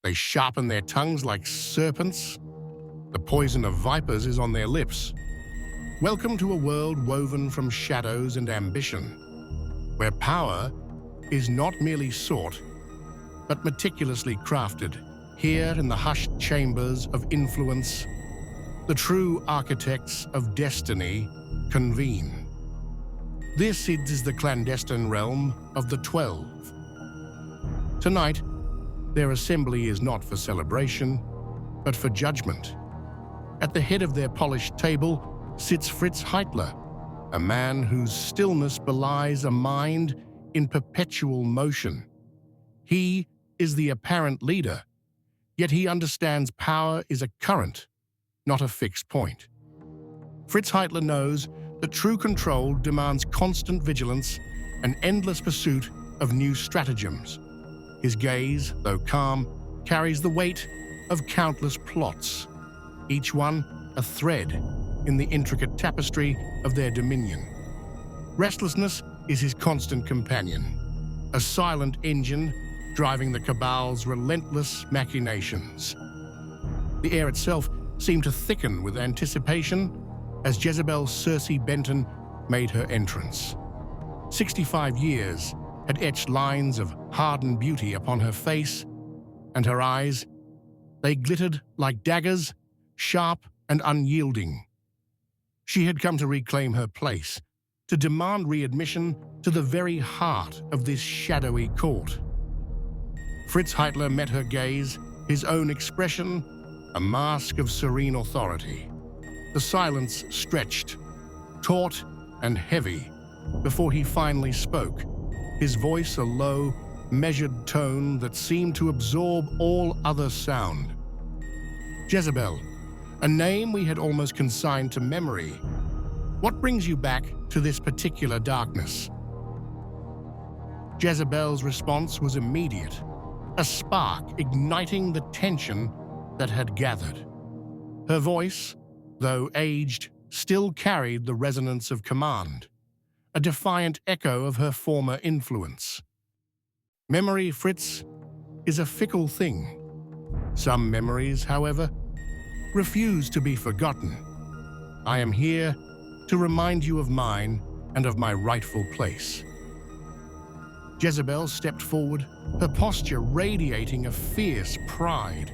They sharpen their tongues like serpents. The poison of vipers is on their lips. Welcome to a world woven from shadows and ambition, where power is not merely sought, but meticulously crafted. Here in the hushed chambers of influence, the true architects of destiny convene. This is the clandestine realm of the 12. Tonight, their assembly is not for celebration, but for judgment. At the head of their polished table sits Fritz Heitler, a man whose stillness belies a mind in perpetual motion. He is the apparent leader, yet he understands power is a current, not a fixed point. Fritz Heitler knows that true control demands constant vigilance and endless pursuit of new stratagems. His gaze, though calm, carries the weight of countless plots, each one a thread in the intricate tapestry of their dominion. Restlessness is his constant companion, a silent engine driving the cabal's relentless machinations. The air itself seemed to thicken with anticipation as Jezebel Benton made her entrance. 65 years had etched lines of hardened beauty upon her face, and her eyes, they glittered like daggers, sharp and unyielding. She had come to reclaim her place, to demand readmission to the very heart of this shadowy court. Fritz Heitler met her gaze, his own expression, a mask of serene authority. The silence stretched, taut and heavy, before he finally spoke, his voice a low, measured tone that seemed to absorb all other sound. Jezebel, a name we had almost consigned to memory. What brings you back to this particular darkness? Jezebel's response was immediate, a spark igniting the tension that had gathered. Her voice, though aged, still carried the resonance of command, a defiant echo of her former influence. Memory, Fritz, is a fickle thing. Some memories, however, refuse to be forgotten. I am here to remind you of mine and of my rightful place. Jezebel stepped forward, her posture radiating a fierce pride.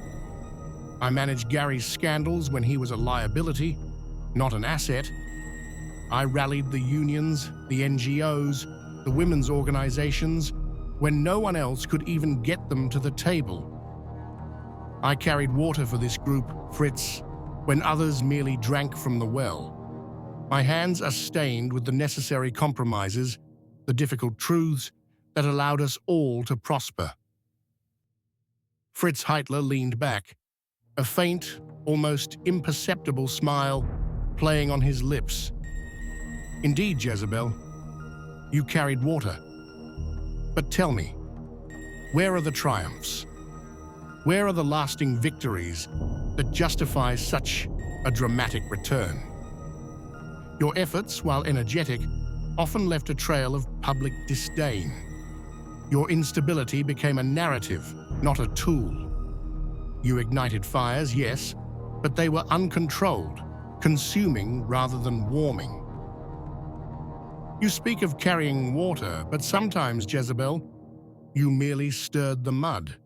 I managed Gary's scandals when he was a liability, not an asset. I rallied the unions, the NGOs, the women's organizations, when no one else could even get them to the table. I carried water for this group, Fritz, when others merely drank from the well. My hands are stained with the necessary compromises, the difficult truths that allowed us all to prosper. Fritz Heitler leaned back, a faint, almost imperceptible smile playing on his lips. Indeed, Jezebel, you carried water. But tell me, where are the triumphs? Where are the lasting victories that justify such a dramatic return? Your efforts, while energetic, often left a trail of public disdain. Your instability became a narrative, not a tool. You ignited fires, yes, but they were uncontrolled, consuming rather than warming. You speak of carrying water, but sometimes, Jezebel, you merely stirred the mud.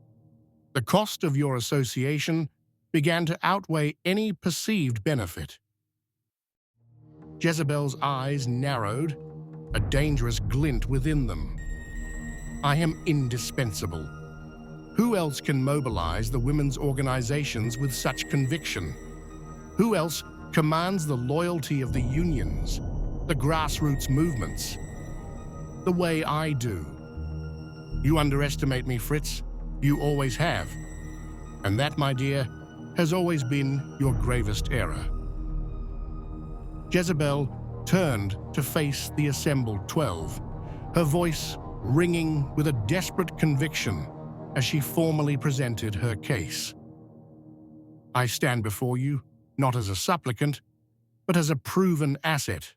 The cost of your association began to outweigh any perceived benefit. Jezebel's eyes narrowed, a dangerous glint within them. I am indispensable. Who else can mobilize the women's organizations with such conviction? Who else commands the loyalty of the unions, the grassroots movements, the way I do? You underestimate me, Fritz. You always have. And that, my dear, has always been your gravest error. Jezebel turned to face the assembled 12, her voice ringing with a desperate conviction as she formally presented her case. I stand before you, not as a supplicant, but as a proven asset.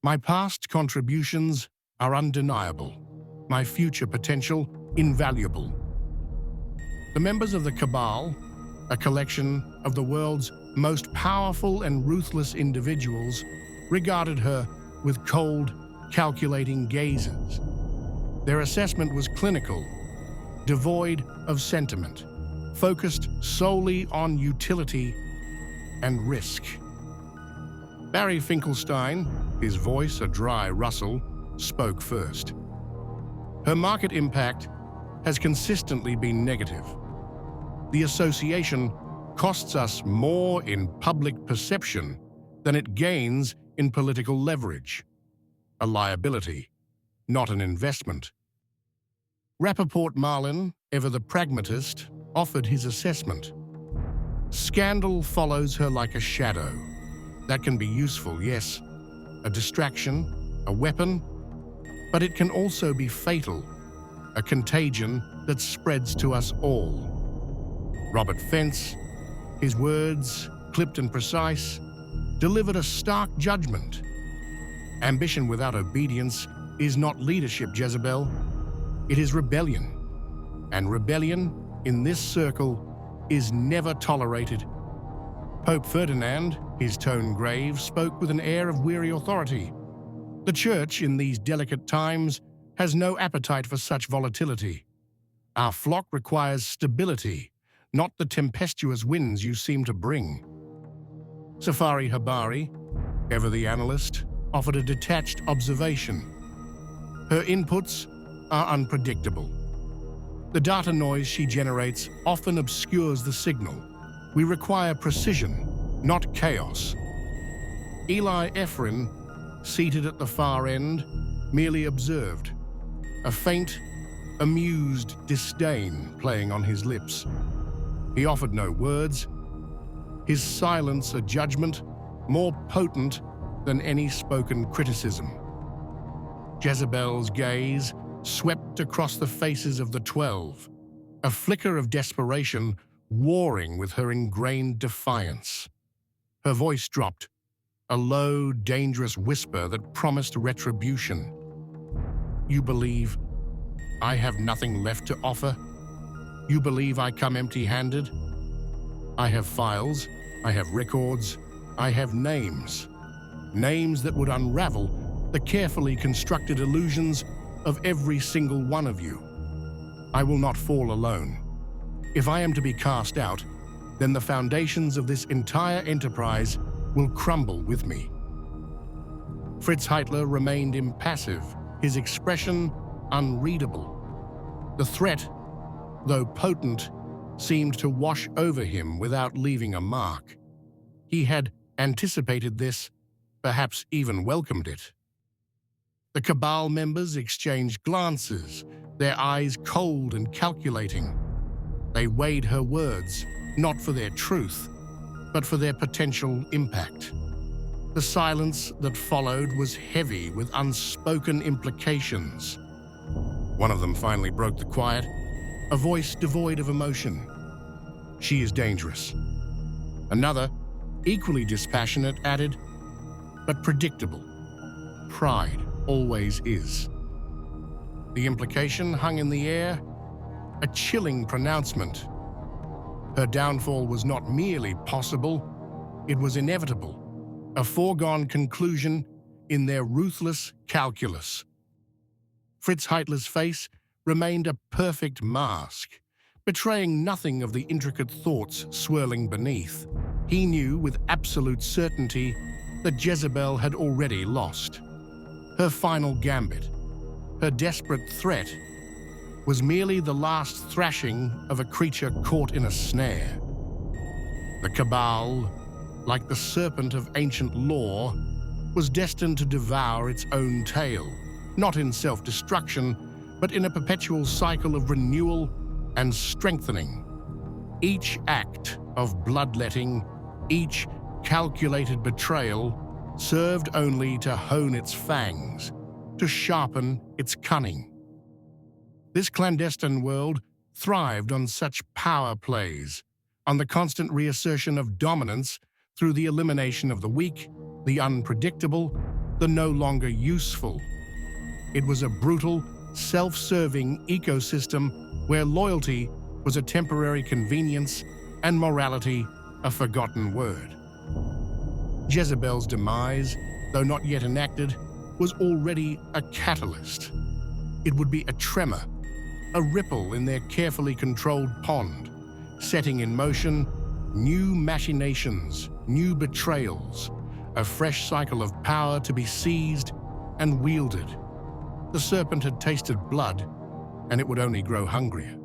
My past contributions are undeniable, my future potential invaluable. The members of the Cabal, a collection of the world's most powerful and ruthless individuals, regarded her with cold, calculating gazes. Their assessment was clinical, devoid of sentiment, focused solely on utility and risk. Barry Finkelstein, his voice a dry rustle, spoke first. Her market impact has consistently been negative. The association costs us more in public perception than it gains in political leverage. A liability, not an investment. Rappaport Marlin, ever the pragmatist, offered his assessment. Scandal follows her like a shadow. That can be useful, yes, a distraction, a weapon, but it can also be fatal, a contagion that spreads to us all. Robert Fence, his words, clipped and precise, delivered a stark judgment. Ambition without obedience is not leadership, Jezebel. It is rebellion. And rebellion, in this circle, is never tolerated. Pope Ferdinand, his tone grave, spoke with an air of weary authority. The Church, in these delicate times, has no appetite for such volatility. Our flock requires stability, not the tempestuous winds you seem to bring. Safari Habari, ever the analyst, offered a detached observation. Her inputs are unpredictable. The data noise she generates often obscures the signal. We require precision, not chaos. Eli Ephrin, seated at the far end, merely observed, a faint, amused disdain playing on his lips. He offered no words, his silence a judgment more potent than any spoken criticism. Jezebel's gaze swept across the faces of the 12, a flicker of desperation warring with her ingrained defiance. Her voice dropped, a low, dangerous whisper that promised retribution. You believe I have nothing left to offer? You believe I come empty-handed? I have files, I have records, I have names. Names that would unravel the carefully constructed illusions of every single one of you. I will not fall alone. If I am to be cast out, then the foundations of this entire enterprise will crumble with me. Fritz Heitler remained impassive, his expression unreadable. The threat, though potent, seemed to wash over him without leaving a mark. He had anticipated this, perhaps even welcomed it. The Cabal members exchanged glances, their eyes cold and calculating. They weighed her words, not for their truth, but for their potential impact. The silence that followed was heavy with unspoken implications. One of them finally broke the quiet, a voice devoid of emotion. She is dangerous. Another, equally dispassionate, added, but predictable. Pride always is. The implication hung in the air, a chilling pronouncement. Her downfall was not merely possible, it was inevitable, a foregone conclusion in their ruthless calculus. Fritz Heitler's face remained a perfect mask, betraying nothing of the intricate thoughts swirling beneath. He knew with absolute certainty that Jezebel had already lost. Her final gambit, her desperate threat, was merely the last thrashing of a creature caught in a snare. The Cabal, like the serpent of ancient lore, was destined to devour its own tail, not in self-destruction, but in a perpetual cycle of renewal and strengthening. Each act of bloodletting, each calculated betrayal, served only to hone its fangs, to sharpen its cunning. This clandestine world thrived on such power plays, on the constant reassertion of dominance through the elimination of the weak, the unpredictable, the no longer useful. It was a brutal, self-serving ecosystem where loyalty was a temporary convenience and morality a forgotten word. Jezebel's demise, though not yet enacted, was already a catalyst. It would be a tremor, a ripple in their carefully controlled pond, setting in motion new machinations, new betrayals, a fresh cycle of power to be seized and wielded. The serpent had tasted blood, and it would only grow hungrier.